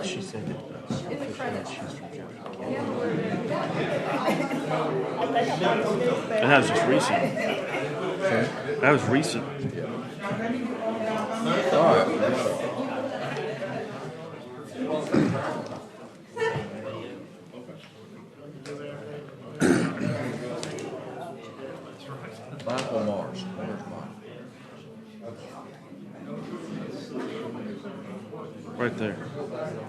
She said that she's from and that was just recent. Okay. That was recent. All right. Michael Mars. Where's Michael? Right there.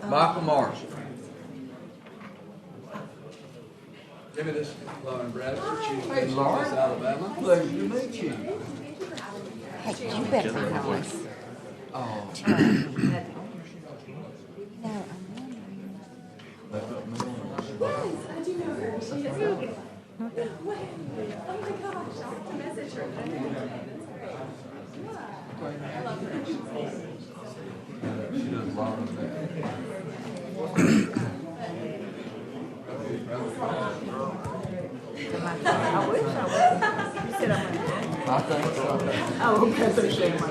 Michael Mars. Jimmie, this is Lauren Bradford. Hey, Lauren. Alabama. Pleasure to meet you. Hey, you better know us. Oh. No, I'm She does a lot of that. I wish I was. You said I'm I think so. Oh, okay, so shame on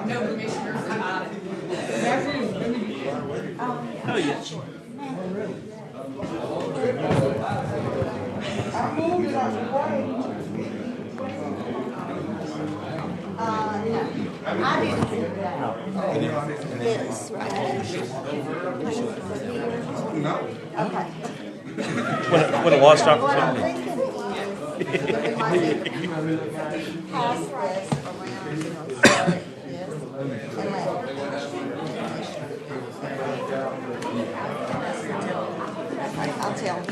No commissioners about it. Oh, yes. I didn't hear that. Yes, right. No. Okay. When a law stop for What I'm something. thinking is, pass this around, start this, and let. Okay, I'll tell him.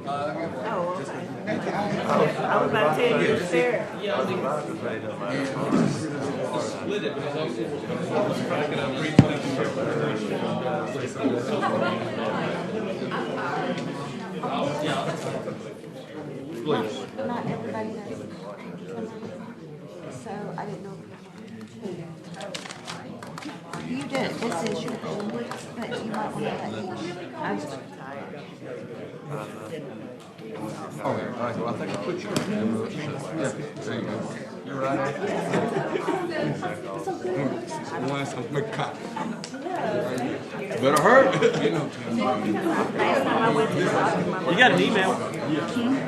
Oh, okay. I was about to tell you to share it. Not everybody knows. So I didn't know. You did. This is your own, but you might want to let me. I'm just tired. Oh, all right. Well, I think I put you in there. Yeah, there you go. You're right. Better hurry. Last time I went to the doctor, my You got an email.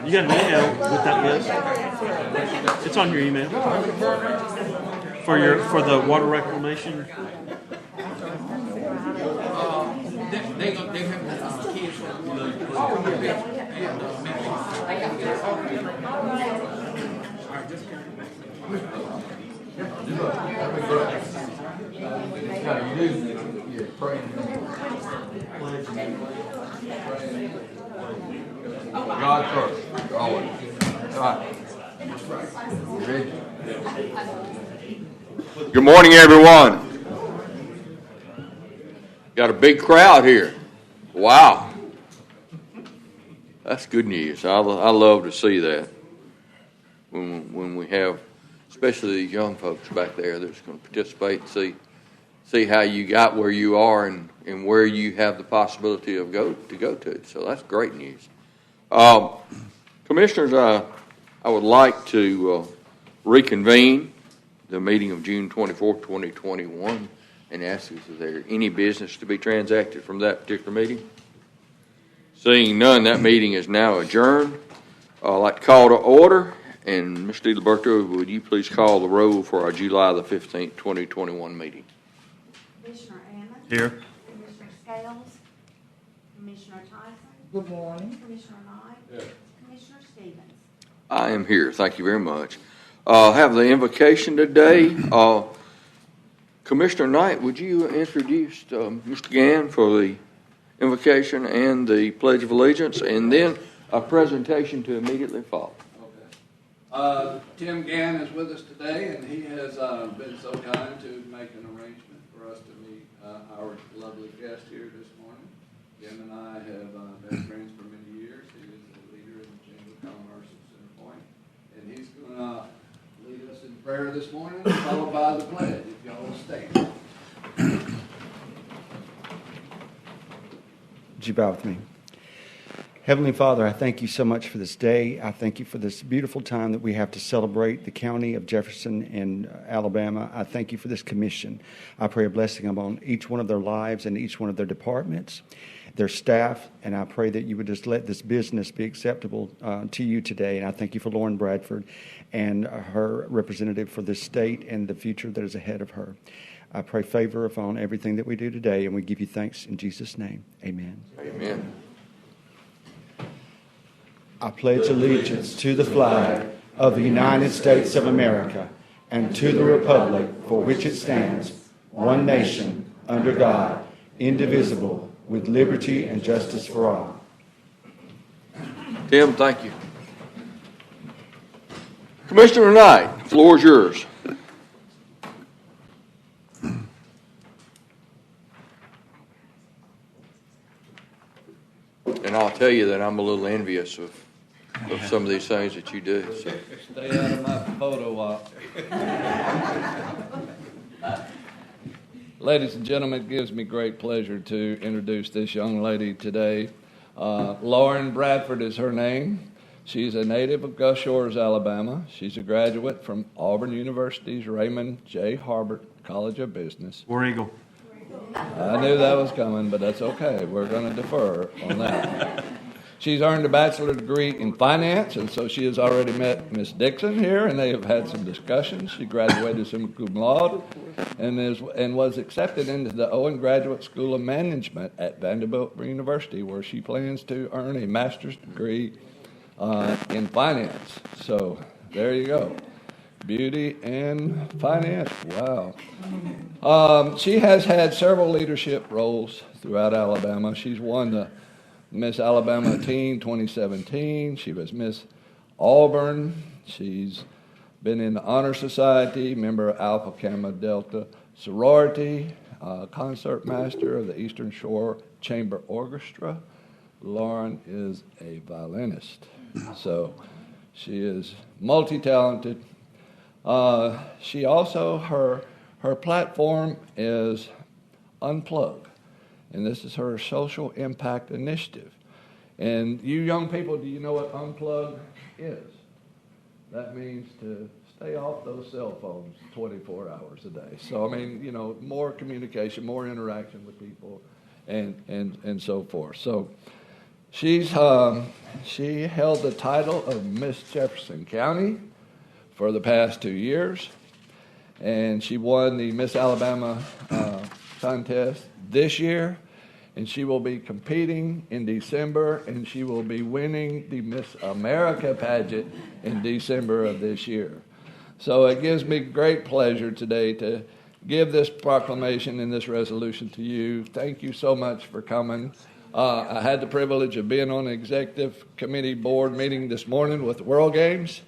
You got an email with that list. It's on your email. For the water reclamation. They have kids from God first, always. All right. Ready? Good morning, everyone. Got a big crowd here. Wow. That's good news. I love to see that. When we have, especially these young folks back there that's going to participate and see how you got where you are and where you have the possibility of go to. So that's great news. Commissioners, I would like to reconvene the meeting of June 24th, 2021, and ask is there any business to be transacted from that particular meeting? Seeing none, that meeting is now adjourned. I'd like to call to order, and Mr. DiLiberto, would you please call the roll for our July the 15th, 2021 meeting? Commissioner Ammon. Here. Commissioner Scales. Commissioner Tyson. Good morning. Commissioner Knight. Yes. Commissioner Stevens. I am here. Thank you very much. Have the invocation today. Commissioner Knight, would you introduce Mr. Gann for the Invocation and the Pledge of Allegiance, and then a presentation to immediately follow. Tim Gann is with us today, and he has been so kind to make an arrangement for us to meet our lovely guest here this morning. Jim and I have been friends for many years. He is the leader in the Chamber of Commerce at Center Point, and he's going to lead us in prayer this morning, followed by the pledge, if y'all will stand. Would you bow with me? Heavenly Father, I thank you so much for this day. I thank you for this beautiful time that we have to celebrate the county of Jefferson and Alabama. I thank you for this commission. I pray a blessing upon each one of their lives and each one of their departments, their staff, and I pray that you would just let this business be acceptable to you today. And I thank you for Lauren Bradford and her representative for this state and the future that is ahead of her. I pray favor upon everything that we do today, and we give you thanks in Jesus' name. Amen. Amen. I pledge allegiance to the flag of the United States of America and to the republic for which it stands, one nation, under God, indivisible, with liberty and justice for all. Tim, thank you. Commissioner Knight, the floor is yours. And I'll tell you that I'm a little envious of some of these things that you do. So. Stay out of my photo op. Ladies and gentlemen, it gives me great pleasure to introduce this young lady today. Lauren Bradford is her name. She's a native of Gulf Shores, Alabama. She's a graduate from Auburn University's Raymond J. Harbert College of Business. War Eagle. I knew that was coming, but that's okay. We're going to defer on that. She's earned a bachelor's degree in finance, and so she has already met Miss Dixon here, and they have had some discussions. She graduated summa cum laude and was accepted into the Owen Graduate School of Management at Vanderbilt University, where she plans to earn a master's degree in finance. So there you go. Beauty and finance. Wow. She has had several leadership roles throughout Alabama. She's won the Miss Alabama Teen 2017. She was Miss Auburn. She's been in the Honor Society, member of Alpha Gamma Delta sorority, concert master of the Eastern Shore Chamber Orchestra. Lauren is a violinist. So she is multi-talented. She also, her platform is Unplug, and this is her social impact initiative. And you young people, do you know what Unplug is? That means to stay off those cell phones 24 hours a day. So, I mean, you know, more communication, more interaction with people, and so forth. So she held the title of Miss Jefferson County for the past 2 years, and she won the Miss Alabama contest this year, and she will be competing in December, and she will be winning the Miss America pageant in December of this year. So it gives me great pleasure today to give this proclamation and this resolution to you. Thank you so much for coming. I had the privilege of being on the executive committee board meeting this morning with the World Games,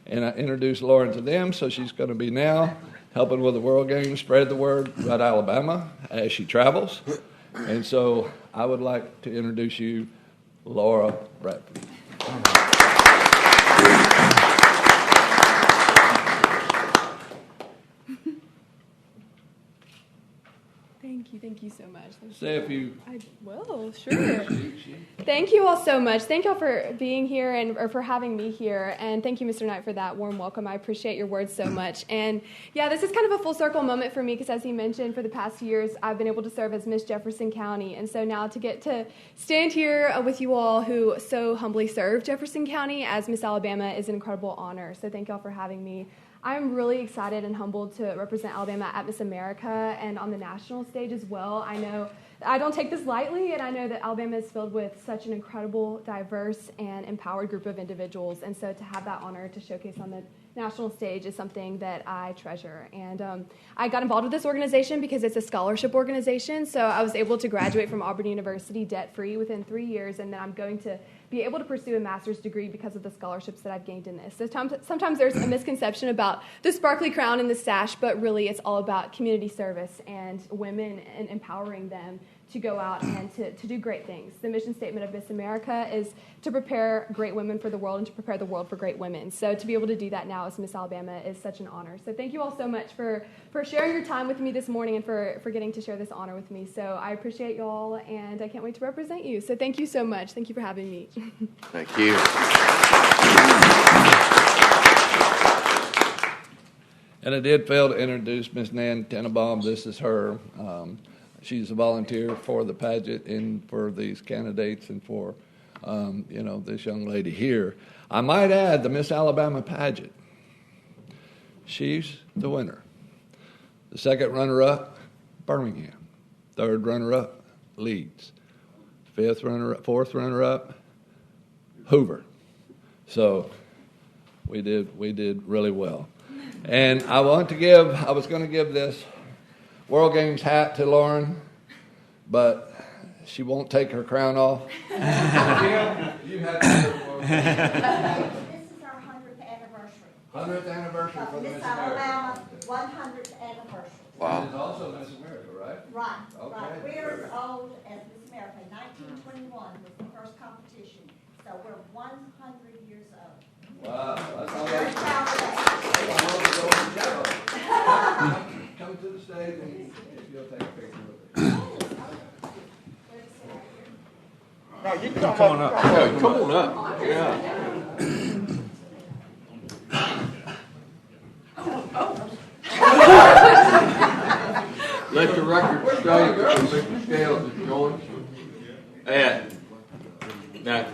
and I introduced Lauren to them, so she's going to be now helping with the World Games, spread the word about Alabama as she travels. And so I would like to introduce you, Laura Bradford. Thank you so much. Say a few. I will, sure. Thank you all so much. Thank you all for being here or for having me here. And thank you, Mr. Knight, for that warm welcome. I appreciate your words so much. And yeah, this is kind of a full circle moment for me because, as he mentioned, for the past years, I've been able to serve as Miss Jefferson County. And so now to get to stand here with you all who so humbly serve Jefferson County as Miss Alabama is an incredible honor. So thank you all for having me. I'm really excited and humbled to represent Alabama at Miss America and on the national stage as well. I know I don't take this lightly, and I know that Alabama is filled with such an incredible, diverse, and empowered group of individuals. And so to have that honor to showcase on the national stage is something that I treasure. And I got involved with this organization because it's a scholarship organization. So I was able to graduate from Auburn University debt-free within 3 years, and then I'm going to be able to pursue a master's degree because of the scholarships that I've gained in this. So sometimes there's a misconception about the sparkly crown and the sash, but really it's all about community service and women and empowering them to go out and to do great things. The mission statement of Miss America is to prepare great women for the world and to prepare the world for great women. So to be able to do that now as Miss Alabama is such an honor. So thank you all so much for sharing your time with me this morning and for getting to share this honor with me. So I appreciate you all, and I can't wait to represent you. So thank you so much. Thank you for having me. Thank you. And I did fail to introduce Miss Nan Tenenbaum. This is her. She's a volunteer for the pageant and for these candidates and for, this young lady here. I might add the Miss Alabama pageant. She's the winner. The second runner-up, Birmingham. Third runner-up, Leeds. Fourth runner-up, Hoover. So we did really well. And I was going to give this World Games hat to Lauren, but she won't take her crown off. You have to This is our 100th anniversary. 100th anniversary for the Miss Miss America. Alabama, 100th anniversary. Wow. It's also Miss America, right? Right, Okay. right. We're as old as Miss America. 1921 was the first competition, so we're 100 years old. Wow, that's all Very right. proud of that. Come to the stage and if you'll take a picture with it. Come on up. Yeah, come on up. Yeah. Let the record state that Mr. Scales is joined. And now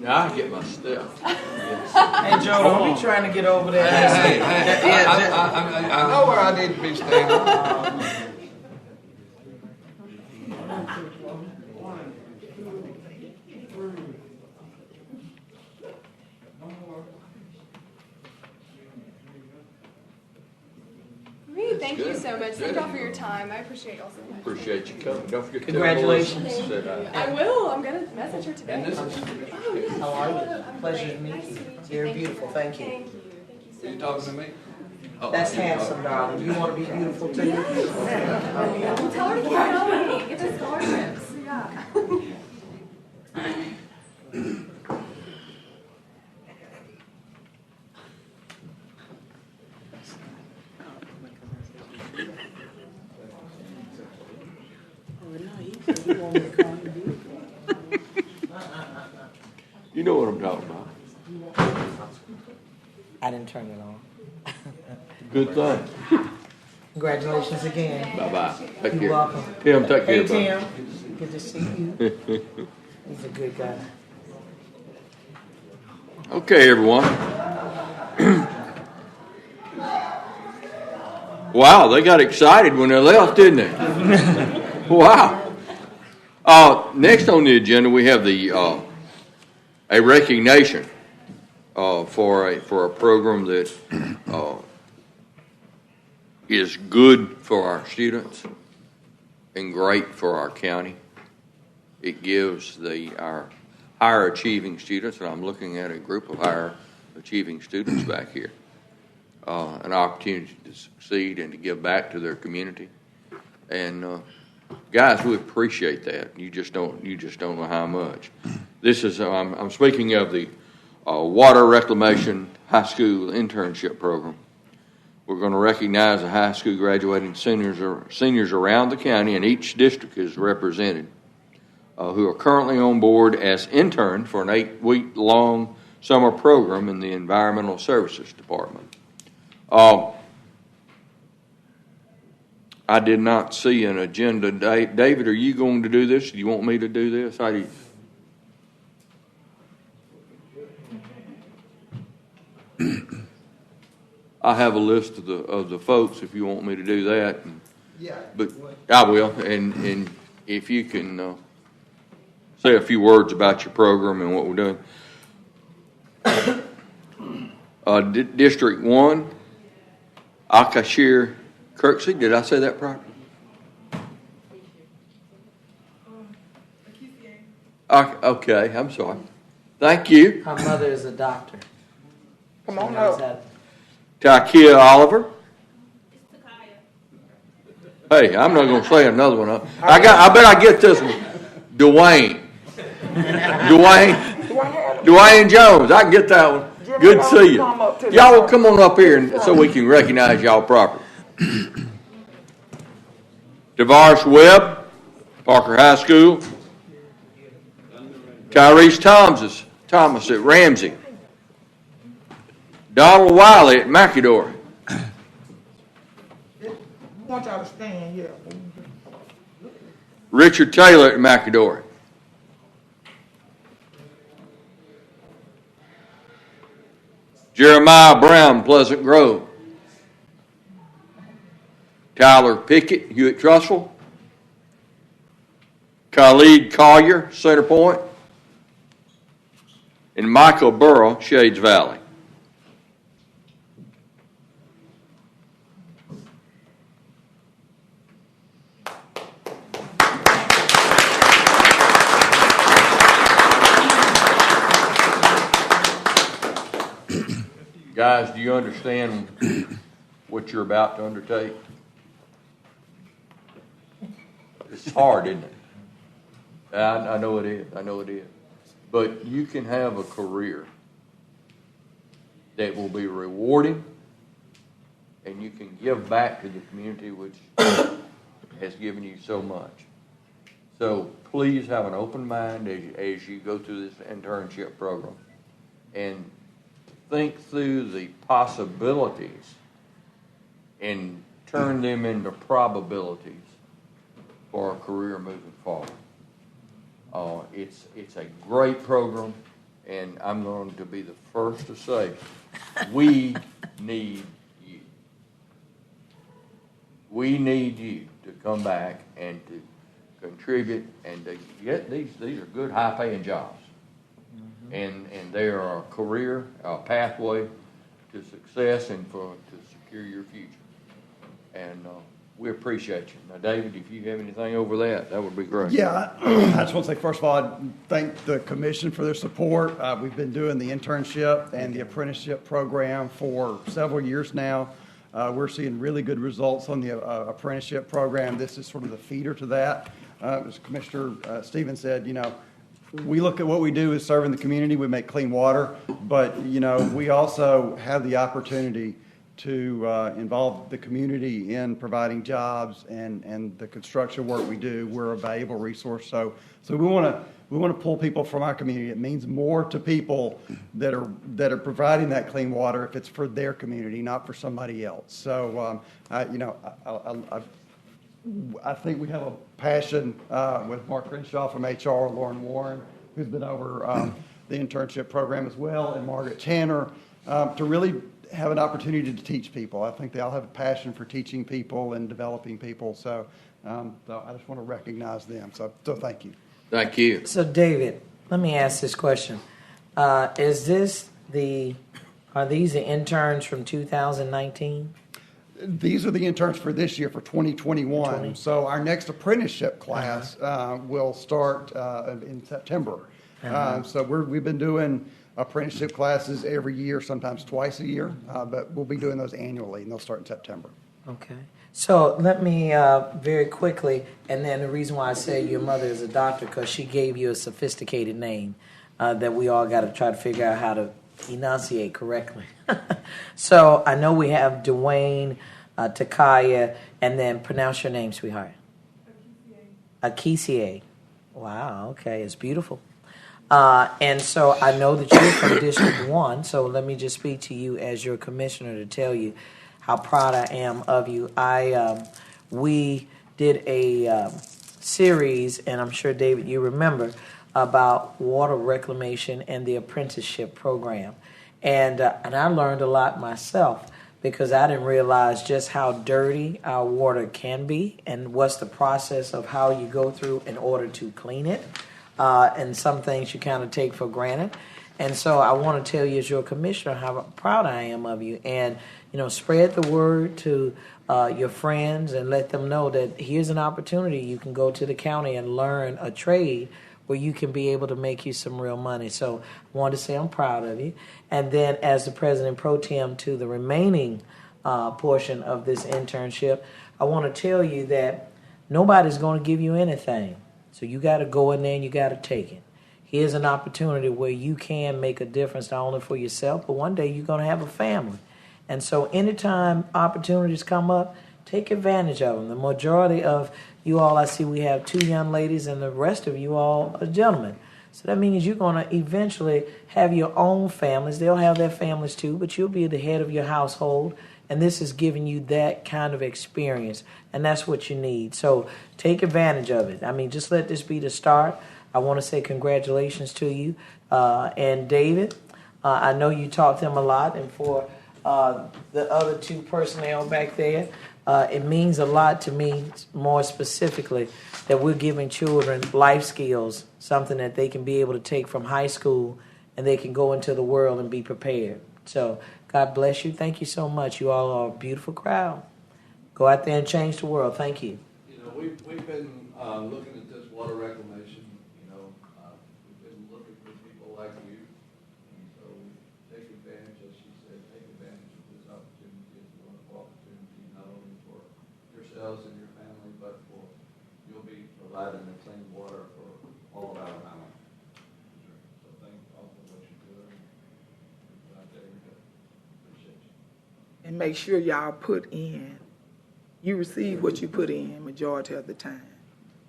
I get my stuff. Hey, Joe, don't be trying to get over there. Hey, I know where I need to be standing. Great, thank you so much. Thank y'all for your time. I appreciate y'all so much. Appreciate you coming. Don't forget to Congratulations. tell Melissa that I will. I'm going to message her today. And this is, How are you? Pleasure to meet you. You're beautiful. Thank you. Thank you. Thank you so you much. talking to me? Oh, That's handsome, darling. You want to be beautiful too? Well, tell her to keep going. Get those scholarships. Yeah. You know what I'm talking about. I didn't turn it on. Good thing. Congratulations again. Bye-bye. Take You're care. welcome. Tim, take care, Hey, buddy. Tim. Good to see you. He's a good guy. Okay, everyone. Wow, they got excited when they left, didn't they? Wow. Next on the agenda, we have the a recognition for a program that is good for our students and great for our county. It gives our higher achieving students, and I'm looking at a group of higher achieving students back here, an opportunity to succeed and to give back to their community. And guys, we appreciate that. You just don't know how much. This is I'm speaking of the Water Reclamation High School Internship Program. We're going to recognize the high school graduating seniors around the county, and each district is represented, who are currently on board as intern for an 8-week-long summer program in the Environmental Services Department. I did not see an agenda. David, are you going to do this? Do you want me to do this? How do you? I have a list of the folks if you want me to do that. Yeah. But I will, and if you can say a few words about your program and what we're doing. District 1, Akashir Kirksey. Did I say that properly? Okay, I'm sorry. Thank you. My mother is a doctor. Come on up. Takia Oliver. Hey, I'm not going to say another one. I bet I get this one. Dwayne Jones. I can get that one. Jimmie, Good to see you. come up to the Y'all front. come on up here so we can recognize y'all properly. DeVaris Webb, Parker High School. Tyrese Thomas at Ramsey. Donald Wiley at Macador. I want y'all to stand here. Richard Taylor at Macador. Jeremiah Brown, Pleasant Grove. Tyler Pickett, Hewitt Trussell. Khalid Collier, Center Point. And Michael Burrow, Shades Valley. Guys, do you understand what you're about to undertake? It's hard, isn't it? I know it is. I know it is. But you can have a career that will be rewarding, and you can give back to the community which has given you so much. So please have an open mind as you go through this internship program, and think through the possibilities and turn them into probabilities for a career moving forward. It's a great program, and I'm going to be the first to say we need you. We need you to come back and to contribute and to get these are good high-paying jobs. And they are a career, a pathway to success and to secure your future. And we appreciate you. Now, David, if you have anything over that would be great. Yeah, I just want to say, first of all, I thank the commission for their support. We've been doing the internship and the apprenticeship program for several years now. We're seeing really good results on the apprenticeship program. This is sort of the feeder to that. As Commissioner Stevens said, we look at what we do is serving the community. We make clean water, but we also have the opportunity to involve the community in providing jobs and the construction work we do. We're a valuable resource, so we want to pull people from our community. It means more to people that are providing that clean water if it's for their community, not for somebody else. So I think we have a passion with Mark Crenshaw from HR, Lauren Warren, who's been over the internship program as well, and Margaret Tanner, to really have an opportunity to teach people. I think they all have a passion for teaching people and developing people. So I just want to recognize them. So thank you. Thank you. So David, let me ask this question. Are these the interns from 2019? These are the interns for this year, for 2021. So our next apprenticeship class will start in September. So we've been doing apprenticeship classes every year, sometimes twice a year, but we'll be doing those annually, and they'll start in September. Okay. So let me very quickly, and then the reason why I say your mother is a doctor, because she gave you a sophisticated name that we all got to try to figure out how to enunciate correctly. So I know we have Dwayne, Takaya, and then pronounce your name, sweetheart. Akisie. Wow, okay, it's beautiful. And so I know that you're from District 1, so let me just speak to you as your commissioner to tell you how proud I am of you. We did a series, and I'm sure, David, you remember, about water reclamation and the apprenticeship program. And I learned a lot myself because I didn't realize just how dirty our water can be and what's the process of how you go through in order to clean it. And some things you kind of take for granted. And so I want to tell you as your commissioner how proud I am of you. And, spread the word to your friends and let them know that here's an opportunity. You can go to the county and learn a trade where you can be able to make you some real money. So I wanted to say I'm proud of you. And then as the president pro tem to the remaining portion of this internship, I want to tell you that nobody's going to give you anything. So you got to go in there and you got to take it. Here's an opportunity where you can make a difference not only for yourself, but one day you're going to have a family. And so anytime opportunities come up, take advantage of them. The majority of you all, I see we have 2 young ladies and the rest of you all are gentlemen. So that means you're going to eventually have your own families. They'll have their families too, but you'll be the head of your household. And this is giving you that kind of experience. And that's what you need. So take advantage of it. I mean, just let this be the start. I want to say congratulations to you. And David, I know you taught them a lot. And for the other 2 personnel back there, it means a lot to me, more specifically, that we're giving children life skills, something that they can be able to take from high school and they can go into the world and be prepared. So God bless you. Thank you so much. You all are a beautiful crowd. Go out there and change the world. Thank you. We've been looking at this water reclamation. We've been looking for people like you. And so take advantage, as she said, take advantage of this opportunity. It's a wonderful opportunity, not only for yourselves and your family, but for you'll be providing the clean water for all of Alabama. So thank you all for what you're doing. Appreciate you. And make sure y'all put in, you receive what you put in majority of the time.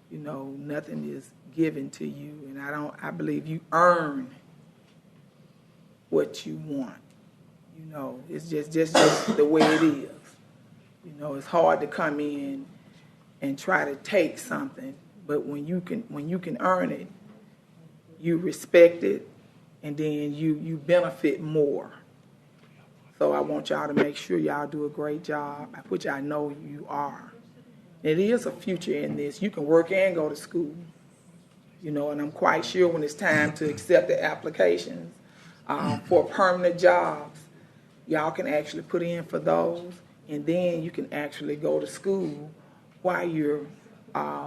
Nothing is given to you, and I believe you earn what you want. It's just the way it is. It's hard to come in and try to take something, but when you can earn it, you respect it, and then you benefit more. So I want y'all to make sure y'all do a great job, which I know you are. It is a future in this. You can work and go to school, and I'm quite sure when it's time to accept the applications for permanent jobs, y'all can actually put in for those, and then you can actually go to school while you're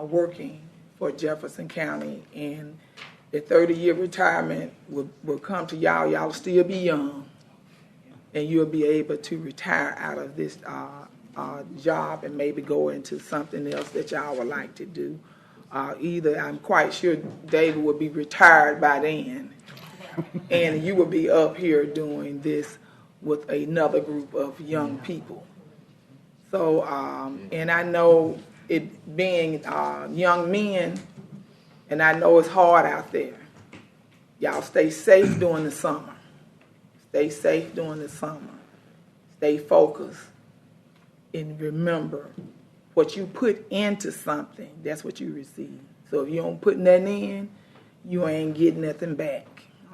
working for Jefferson County, and the 30-year retirement will come to y'all. Y'all will still be young, and you'll be able to retire out of this job and maybe go into something else that y'all would like to do. Either I'm quite sure David will be retired by then, and you will be up here doing this with another group of young people. So, and I know it being young men, and I know it's hard out there. Y'all stay safe during the summer. Stay safe during the summer. Stay focused. And remember, what you put into something, that's what you receive. So if you don't put nothing in, you ain't getting nothing back,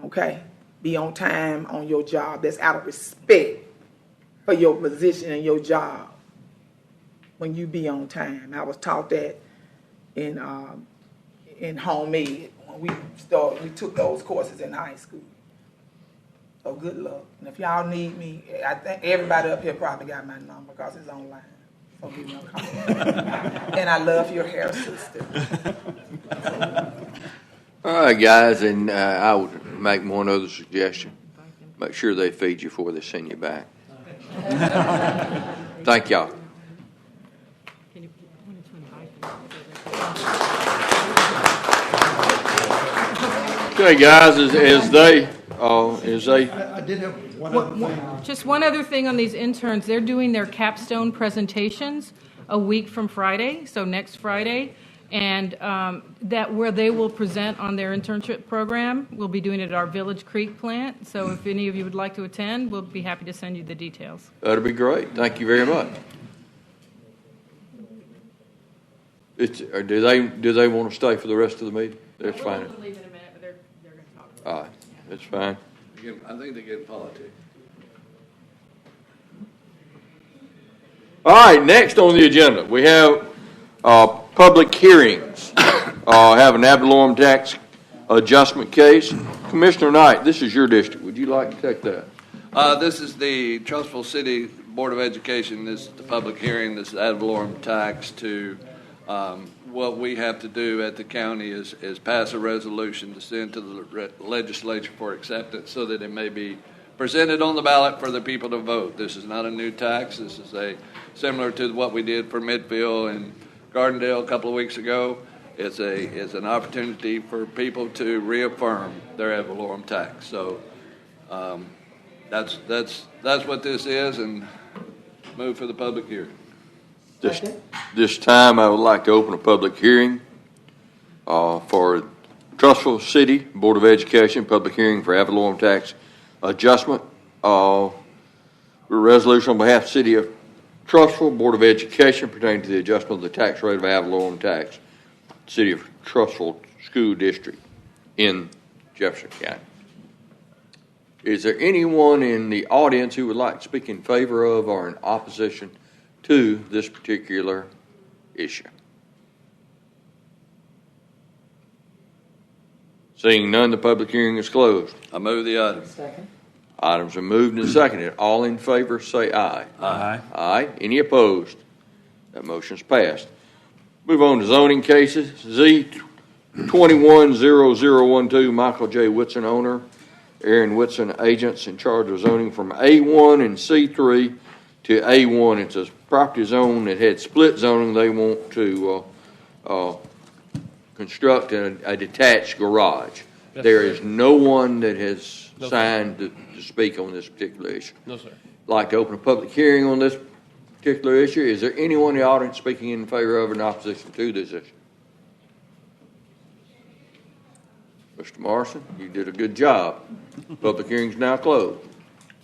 okay? Be on time on your job. That's out of respect for your position and your job when you be on time. I was taught that in home ed when we took those courses in high school. So good luck. And if y'all need me, I think everybody up here probably got my number because it's online. So give me a call. And I love your hair, sister. All right, guys, and I would make one other suggestion. Make sure they feed you before they send you back. Thank y'all. Okay, guys, I did have one other thing. Just one other thing on these interns. They're doing their capstone presentations a week from Friday, so next Friday, and that where they will present on their internship program. We'll be doing it at our Village Creek plant, so if any of you would like to attend, we'll be happy to send you the details. That'll be great. Thank you very much. Do they want to stay for the rest of the meeting? That's fine. We'll leave in a minute, but they're going to talk. All right, that's fine. I think they get politics. All right, next on the agenda, we have public hearings. Have an ad valorem tax adjustment case. Commissioner Knight, this is your district. Would you like to take that? This is the Trustful City Board of Education. This is the public hearing. This is ad valorem tax to, what we have to do at the county is pass a resolution to send to the legislature for acceptance so that it may be presented on the ballot for the people to vote. This is not a new tax. This is similar to what we did for Midfield and Gardendale a couple of weeks ago. It's an opportunity for people to reaffirm their ad valorem tax. So that's what this is, and move for the public hearing. This time, I would like to open a public hearing for Trustful City Board of Education public hearing for ad valorem tax adjustment. Resolution on behalf of the City of Trustful Board of Education pertaining to the adjustment of the tax rate of ad valorem tax, City of Trustful School District in Jefferson County. Is there anyone in the audience who would like to speak in favor of or in opposition to this particular issue? Seeing none, the public hearing is closed. I move the item. Second. Items are moved and seconded. All in favor say aye. Aye. Aye. Any opposed? That motion's passed. Move on to zoning cases. Z 210012, Michael J. Whitson, owner. Aaron Whitson, agents in charge of zoning from A1 and C3 to A1. It's a property zone that had split zoning. They want to construct a detached garage. Yes, There sir. is no one that has No, sir. signed to speak on this particular issue. No, sir. Like to open a public hearing on this particular issue. Is there anyone in the audience speaking in favor of or in opposition to this issue? Mr. Morrison, you did a good job. Public hearing's now closed.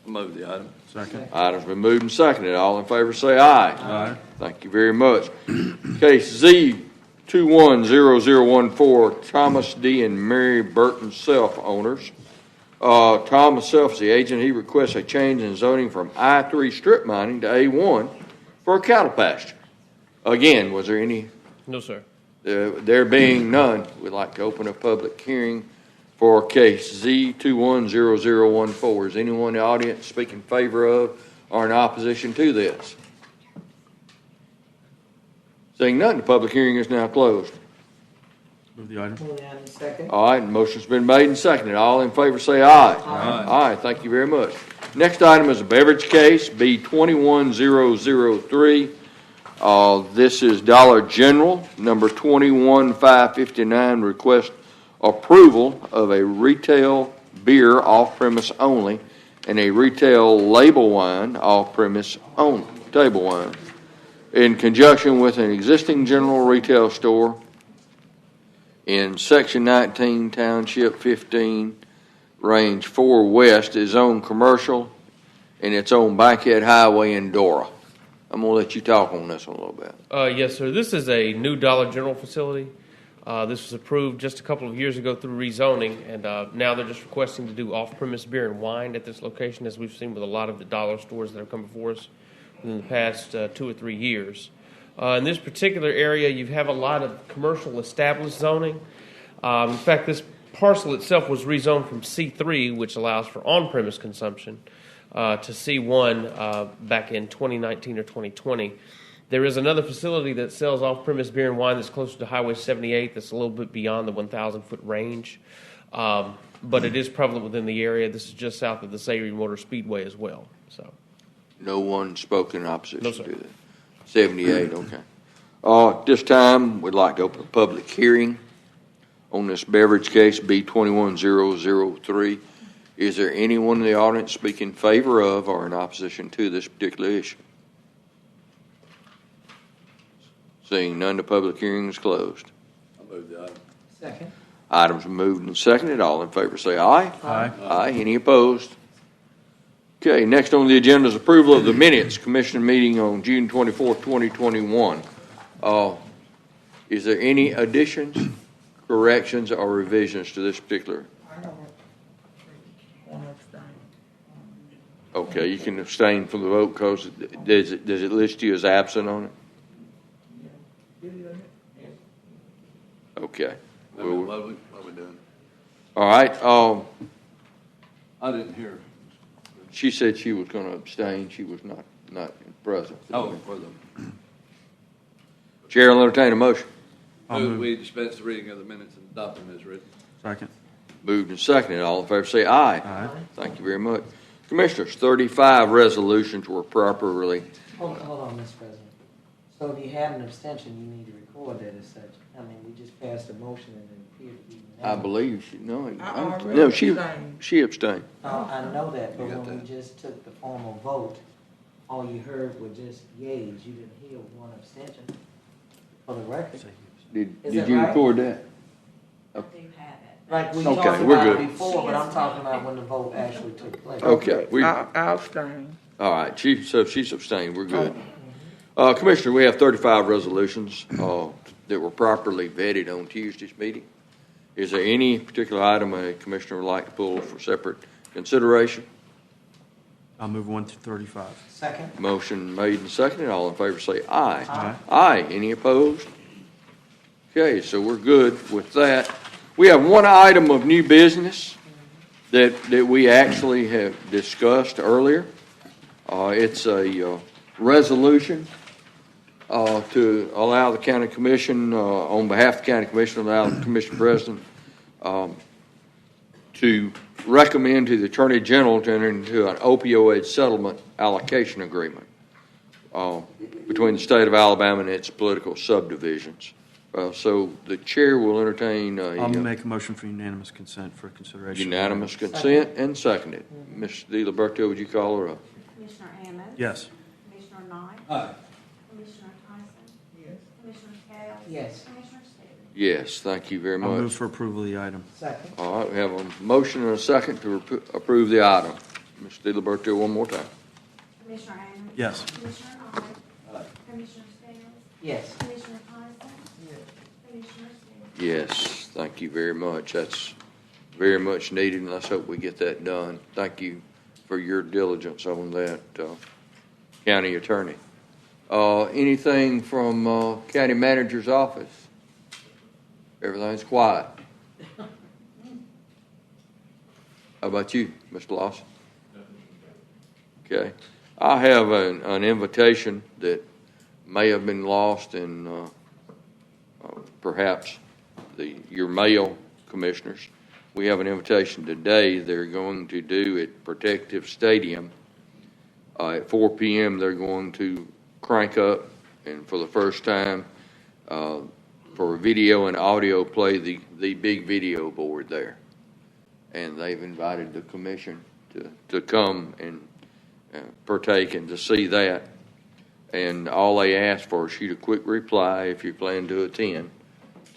Move the item. Second. Item's been moved and seconded. All in favor say aye. Aye. Thank you very much. Case Z 210014, Thomas D. and Mary Burton Self owners. Thomas Self is the agent. He requests a change in zoning from I-3 strip mining to A1 for a cattle pasture. Again, was there any? No, sir. There being none, we'd like to open a public hearing for case Z 210014. Is anyone in the audience speak in favor of or in opposition to this? Seeing none, the public hearing is now closed. Move the item. Move the item. Second. All right, motion's been made and seconded. All in favor say aye. Aye. Aye, thank you very much. Next item is a beverage case, B 21003. This is Dollar General, number 21559, request approval of a retail beer off-premise only and a retail label wine off-premise only, table wine, in conjunction with an existing general retail store in Section 19, Township 15, Range 4 West, is owned commercial, and it's on Bankhead Highway in Dora. I'm going to let you talk on this one a little bit. Yes, sir. This is a new Dollar General facility. This was approved just a couple of years ago through rezoning, and now they're just requesting to do off-premise beer and wine at this location, as we've seen with a lot of the dollar stores that have come before us in the past 2 or 3 years. In this particular area, you have a lot of commercial established zoning. In fact, this parcel itself was rezoned from C3, which allows for on-premise consumption, to C1 back in 2019 or 2020. There is another facility that sells off-premise beer and wine that's closer to Highway 78 that's a little bit beyond the 1,000-foot range, but it is prevalent within the area. This is just south of the Sayre Motor Speedway as well. So, No one spoke in opposition No, sir. to that. 78, okay. At this time, we'd like to open a public hearing on this beverage case, B 21003. Is there anyone in the audience speak in favor of or in opposition to this particular issue? Seeing none, the public hearing is closed. I move the item. Second. Items are moved and seconded. All in favor say aye. Aye. Aye. Any opposed? Okay, next on the agenda is approval of the minutes, commission meeting on June 24, 2021. Is there any additions, corrections, or revisions to this particular? Okay, you can abstain from the vote because does it list you as absent on it? Okay. What are we doing? All right, I didn't hear. she said she was going to abstain. She was not present. Oh, for the. Chair will entertain a motion. Move we dispense the reading of the minutes and adopt them as written. Second. Moved and seconded. All in favor say aye. Aye. Thank you very much. Commissioners, 35 resolutions were properly. Hold on, Mr. President. So if you had an abstention, you need to record that as such. I mean, we just passed a motion and it appeared to be I unanimous. believe she, no, already abstained. she abstained. I know that, but You got when that? we just took the formal vote, all you heard were just yays. You didn't hear one abstention for the record. Did Is did that you right? record that? Like we Okay, talked we're about good. before, but I'm talking about when the vote actually took place. Okay, I'll abstain. all right, so she's abstained, we're good. Commissioner, we have 35 resolutions that were properly vetted on Tuesday's meeting. Is there any particular item a commissioner would like to pull for separate consideration? I'll move 1 to 35. Second. Motion made and seconded. All in favor say aye. Aye. Aye. Any opposed? Okay, so we're good with that. We have one item of new business that we actually have discussed earlier. It's a resolution to allow the county commission, on behalf of the county commission, allow the commission president to recommend to the Attorney General to enter into an opioid settlement allocation agreement between the state of Alabama and its political subdivisions. So the chair will entertain I'll make a motion for unanimous consent for consideration. unanimous consent and seconded. Ms. DiLiberto, would you call her up? Commissioner Hammond? Yes. Commissioner Knight? Aye. Commissioner Tyson? Yes. Commissioner Cales? Yes. Commissioner Stevens? Yes, thank you very I'll move much. for approval of the item. Second. All right, we have a motion and a second to approve the item. Ms. DiLiberto, one more time. Commissioner Hammond? Yes. Commissioner Knight? Commissioner Stevens? Yes. Commissioner Tyson? Commissioner Stevens? Yes, thank you very much. That's very much needed, and let's hope we get that done. Thank you for your diligence on that, county attorney. Anything from county manager's office? Everything's quiet. How about you, Mr. Lawson? Okay. I have an invitation that may have been lost in perhaps your mail, commissioners. We have an invitation today they're going to do at Protective Stadium. At 4 p.m. they're going to crank up, and for the first time, for video and audio, play the big video board there. And they've invited the commission to come and partake and to see that. And all they ask for is shoot a quick reply if you plan to attend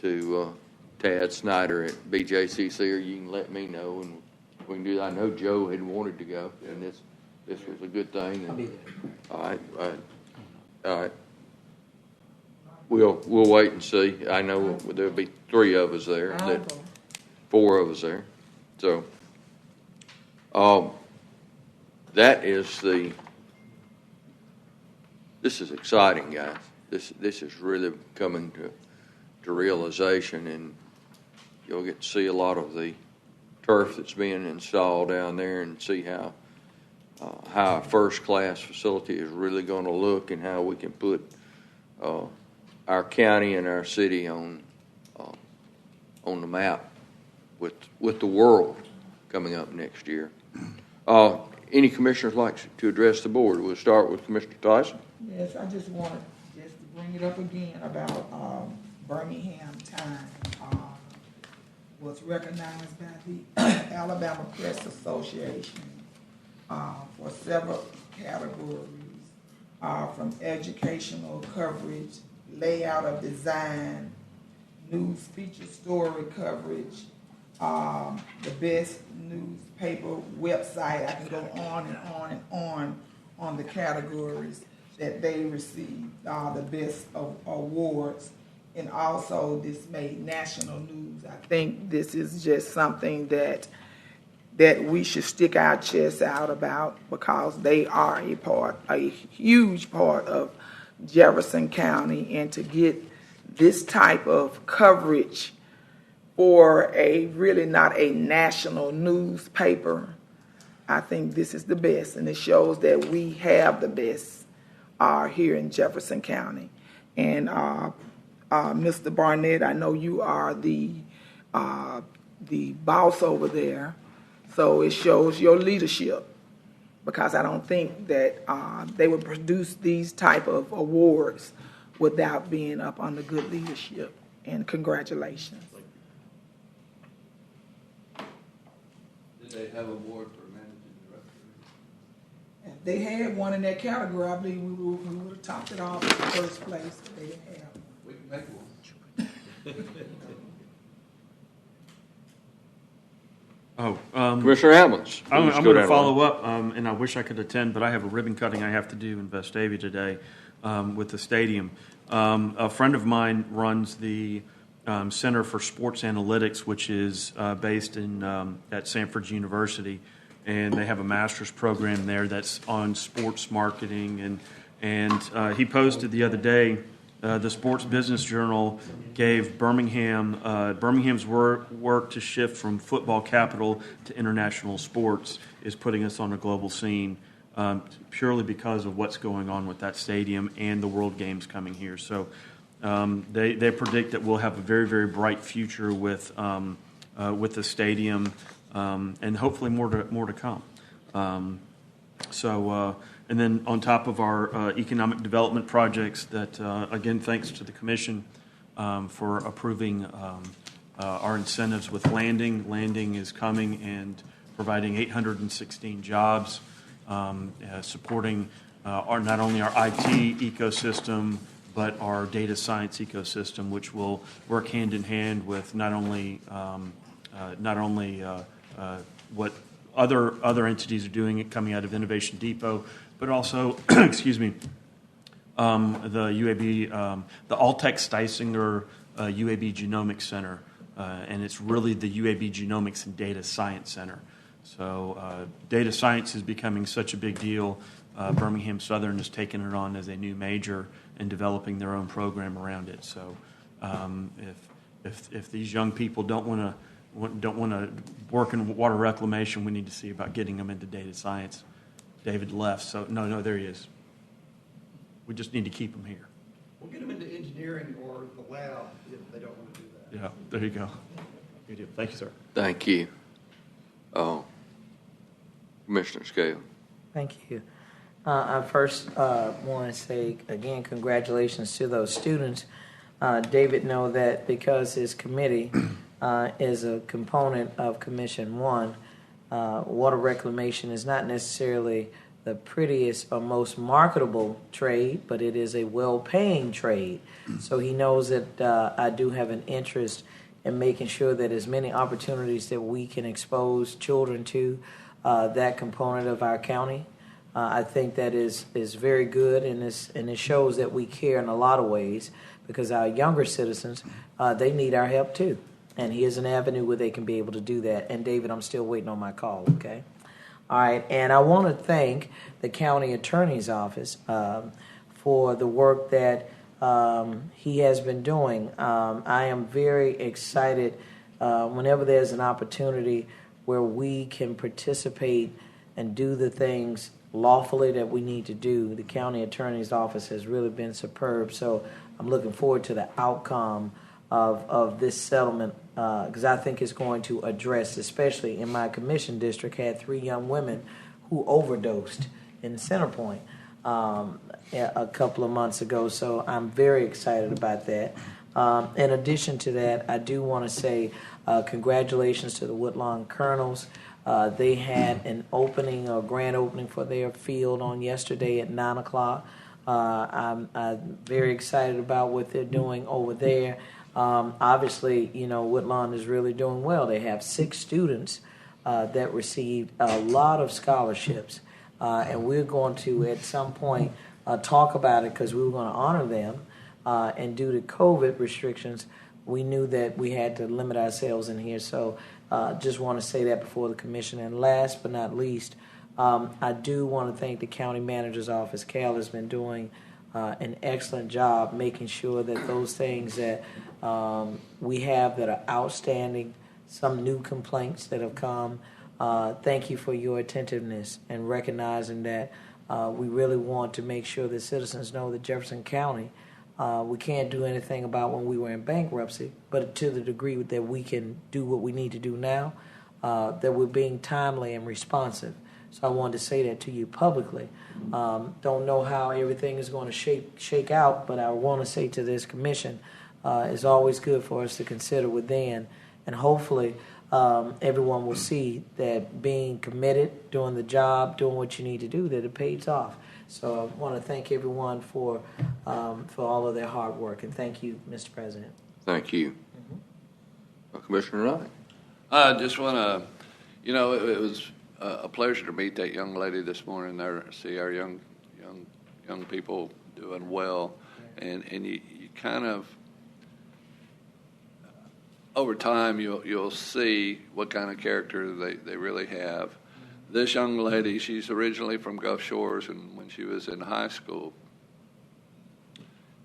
to Tad Snyder at BJCC, or you can let me know and we can do that. I know Joe had wanted to go, and this was a good thing. I'll be there. All right. We'll wait and see. I know there'll be 3 of us there, 4 of us there. So, that is this is exciting, guys. This is really coming to realization, and you'll get to see a lot of the turf that's being installed down there and see how a first-class facility is really going to look, and how we can put our county and our city on the map with the world coming up next year. Any commissioners like to address the board? We'll start with Commissioner Tyson. Yes, I just wanted to bring it up again about Birmingham Time. Was recognized by the Alabama Press Association for several categories, from educational coverage, layout of design, news feature story coverage, the best newspaper website. I can go on and on and on the categories that they received the best of awards, and also this made national news. I think this is just something that we should stick our chests out about, because they are a huge part of Jefferson County, and to get this type of coverage for a really not a national newspaper, I think this is the best, and it shows that we have the best here in Jefferson County. And Mr. Barnett, I know you are the boss over there, so it shows your leadership, because I don't think that they would produce these type of awards without being up under good leadership. And congratulations. Did they have a award for managing director? If they had one in that category, I believe we would have topped it off in the first place. If they didn't have. We can make one. Commissioner Hammonds. I'm please go going to down follow up, and I wish I could attend, but I have a ribbon cutting I have to do in Vestavia today with the stadium. A friend of mine runs the Center for Sports Analytics, which is based in at Sanford University, and they have a master's program there that's on sports marketing. And he posted the other day, the Sports Business Journal gave Birmingham's work to shift from football capital to international sports is putting us on a global scene, purely because of what's going on with that stadium and the World Games coming here. So they predict that we'll have a very, very bright future with the stadium, and hopefully more to come. And then on top of our economic development projects, that again, thanks to the Commission for approving our incentives with Landing. Landing is coming and providing 816 jobs, supporting not only our IT ecosystem, but our data science ecosystem, which will work hand in hand with not only what other entities are doing coming out of Innovation Depot, but also, excuse me, the UAB, the Altec Steisinger UAB Genomics Center, and it's really the UAB Genomics and Data Science Center. So data science is becoming such a big deal. Birmingham Southern has taken it on as a new major and developing their own program around it. So if these young people don't want to work in water reclamation, we need to see about getting them into data science. David left, so no, there he is. We just need to keep him here. We'll get them into engineering or the lab if they don't want to do that. Yeah, there you go. Good deal. Thank you, sir. Thank you. Commissioner Scale. Thank you. I first want to say, again, congratulations to those students. David know that because his committee is a component of Commission 1, water reclamation is not necessarily the prettiest or most marketable trade, but it is a well-paying trade. So he knows that I do have an interest in making sure that as many opportunities that we can expose children to that component of our county. I think that is very good, and it shows that we care in a lot of ways, because our younger citizens, they need our help too. And here's an avenue where they can be able to do that. And David, I'm still waiting on my call, okay? All right, and I want to thank the county attorney's office for the work that he has been doing. I am very excited whenever there's an opportunity where we can participate and do the things lawfully that we need to do. The county attorney's office has really been superb, so I'm looking forward to the outcome of this settlement, because I think it's going to address, especially in my commission district, had 3 young women who overdosed in Centerpoint a couple of months ago, so I'm very excited about that. In addition to that, I do want to say congratulations to the Woodlawn Colonels. They had an opening, a grand opening for their field on yesterday at 9 o'clock. I'm very excited about what they're doing over there. Obviously, Woodlawn is really doing well. They have 6 students that received a lot of scholarships. And we're going to, at some point, talk about it, because we were going to honor them. And due to COVID restrictions, we knew that we had to limit ourselves in here. So just want to say that before the commission. And last but not least, I do want to thank the county manager's office. Cal has been doing an excellent job making sure that those things that we have that are outstanding, some new complaints that have come. Thank you for your attentiveness and recognizing that we really want to make sure that citizens know that Jefferson County, we can't do anything about when we were in bankruptcy, but to the degree that we can do what we need to do now, that we're being timely and responsive. So I wanted to say that to you publicly. Don't know how everything is going to shake out, but I want to say to this commission, it's always good for us to consider within, and hopefully everyone will see that being committed, doing the job, doing what you need to do, that it pays off. So I want to thank everyone for all of their hard work, and thank you, Mr. President. Thank you. Commissioner Knight. I just want to, it was a pleasure to meet that young lady this morning there, see our young people doing well, and you kind of, over time, you'll see what kind of character they really have. This young lady, she's originally from Gulf Shores, and when she was in high school,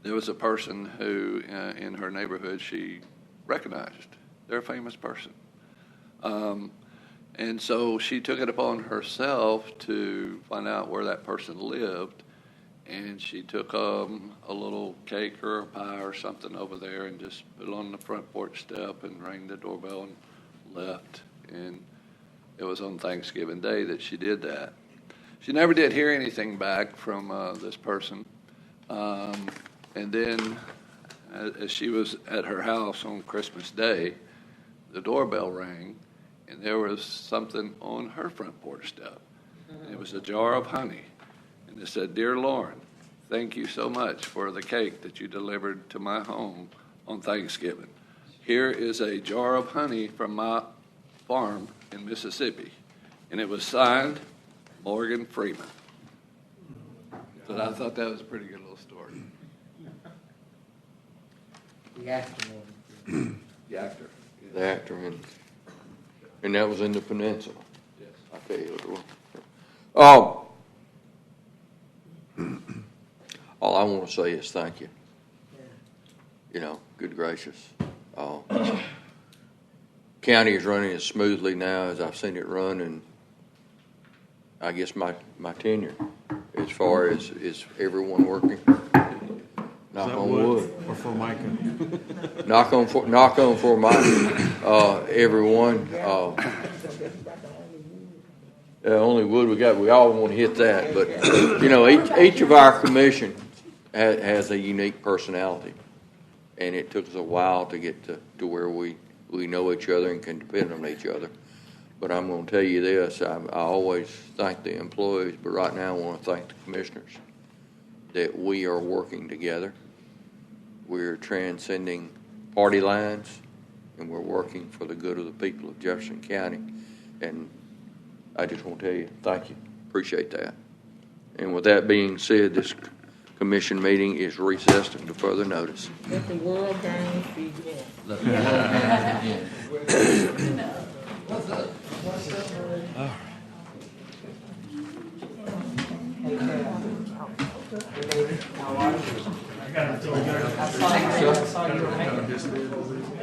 there was a person who, in her neighborhood, she recognized. They're a famous person. And so she took it upon herself to find out where that person lived, and she took a little cake or a pie or something over there and just put it on the front porch step and rang the doorbell and left. And it was on Thanksgiving Day that she did that. She never did hear anything back from this person. And then as she was at her house on Christmas Day, the doorbell rang, and there was something on her front porch step. And it was a jar of honey. And it said, "Dear Lauren, thank you so much for the cake that you delivered to my home on Thanksgiving. Here is a jar of honey from my farm in Mississippi." And it was signed Morgan Freeman. So I thought that was a pretty good little story. The actor. The actor. The actor, and that was in the Peninsula. Yes. I tell you. All I want to say is thank you. Good gracious. County is running as smoothly now as I've seen it run, and I guess my tenure, as far as is everyone working. Knock on wood. Or Formica? Knock on Formica. Everyone. Only wood we got. We all want to hit that, but each of our commission has a unique personality, and it took us a while to get to where we know each other and can depend on each other. But I'm going to tell you this: I always thank the employees, but right now I want to thank the commissioners that we are working together. We're transcending party lines, and we're working for the good of the people of Jefferson County. And I just want to tell you, thank you. Appreciate that. And with that being said, this commission meeting is recessed until further notice. Let the World Games begin. Let the World Games begin. I saw you.